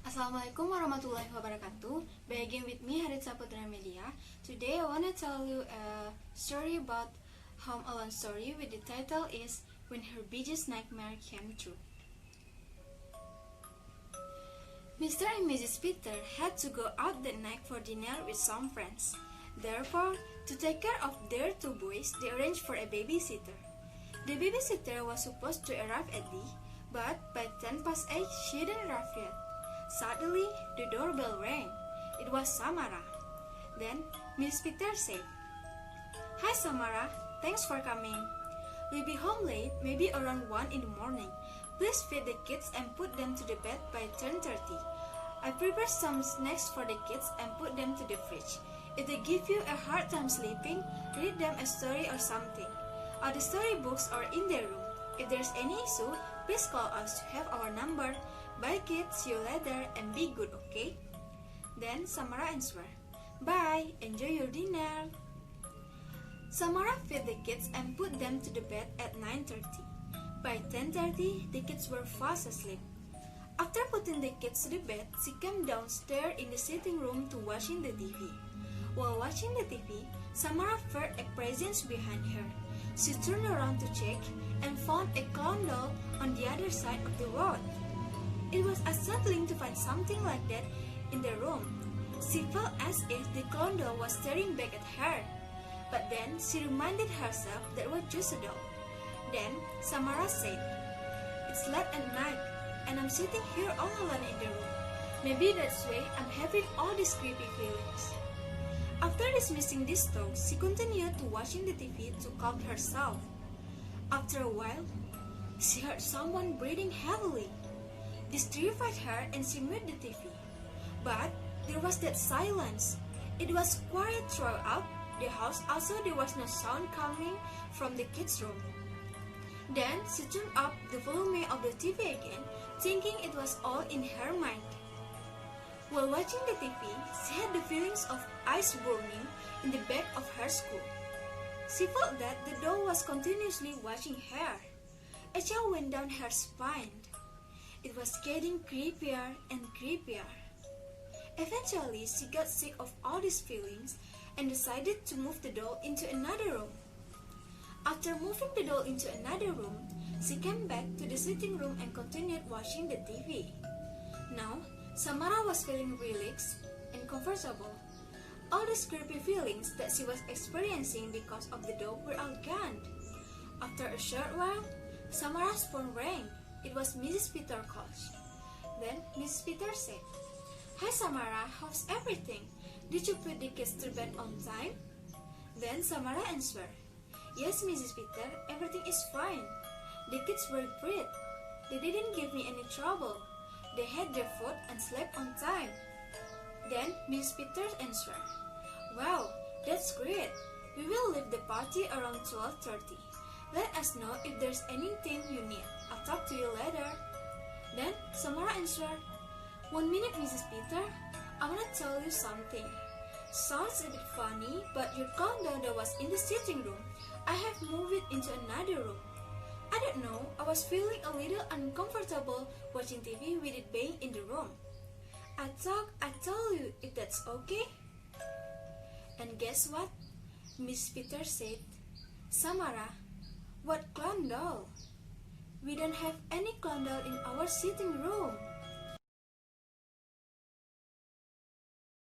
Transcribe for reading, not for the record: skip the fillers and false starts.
Assalamualaikum warahmatullahi wabarakatuh. Begin with me, Haritsa Putra Media. Today I want to tell you a story about Home Alone story with the title is When Her Biggest Nightmare Came True. Mr. and Mrs. Peter had to go out that night for dinner with some friends. Therefore, to take care of their two boys, they arranged for a babysitter. The babysitter was supposed to arrive at but by 8:10, she didn't arrive yet. Suddenly, the doorbell rang. It was Samara. Then, Mrs. Peter said, "Hi Samara, thanks for coming. We'll be home late, maybe around 1 in the morning. Please feed the kids and put them to the bed by 10:30. I prepared some snacks for the kids and put them to the fridge. If they give you a hard time sleeping, read them a story or something. All the storybooks are in their room. If there's any issue, please call us. You have our number. Bye kids, see you later and be good, okay?" Then Samara answered, "Bye, enjoy your dinner." Samara fed the kids and put them to the bed at 9:30. By 10:30, the kids were fast asleep. After putting the kids to the bed, she came downstairs in the sitting room to watching the TV. While watching the TV, Samara heard a presence behind her. She turned around to check and found a clown doll on the other side of the road. It was unsettling to find something like that in the room. She felt as if the clown doll was staring back at her. But then she reminded herself that it was just a doll. Then Samara said, "It's late at night and I'm sitting here all alone in the room. Maybe that's why I'm having all these creepy feelings." After dismissing these thoughts, she continued to watching the TV to calm herself. After a while, she heard someone breathing heavily. This terrified her and she moved the TV. But there was that silence. It was quiet throughout the house, also there was no sound coming from the kids' room. Then she turned up the volume of the TV again, thinking it was all in her mind. While watching the TV, she had the feelings of ice burning in the back of her skull. She felt that the doll was continuously watching her. A chill went down her spine. It was getting creepier and creepier. Eventually, she got sick of all these feelings and decided to move the doll into another room. After moving the doll into another room, she came back to the sitting room and continued watching the TV. Now, Samara was feeling relaxed and comfortable. All these creepy feelings that she was experiencing because of the doll were all gone. After a short while, Samara's phone rang. It was Mrs. Peter calls. Then Mrs. Peter said, "Hi Samara, how's everything? Did you put the kids to bed on time?" Then Samara answered, "Yes, Mrs. Peter, everything is fine. The kids were great. They didn't give me any trouble. They had their food and slept on time." Then Mrs. Peter answered, "Wow, that's great. We will leave the party around 12:30. Let us know if there's anything you need. I'll talk to you later." Then Samara answered, "1 minute, Mrs. Peter. I want to tell you something. Sounds a bit funny, but your clown doll that was in the sitting room, I have moved it into another room. I don't know, I was feeling a little uncomfortable watching TV with it being in the room. I thought I'd tell you if that's okay." And guess what? Miss Peter said, "Samara, what clown doll? We don't have any clown doll in our sitting room."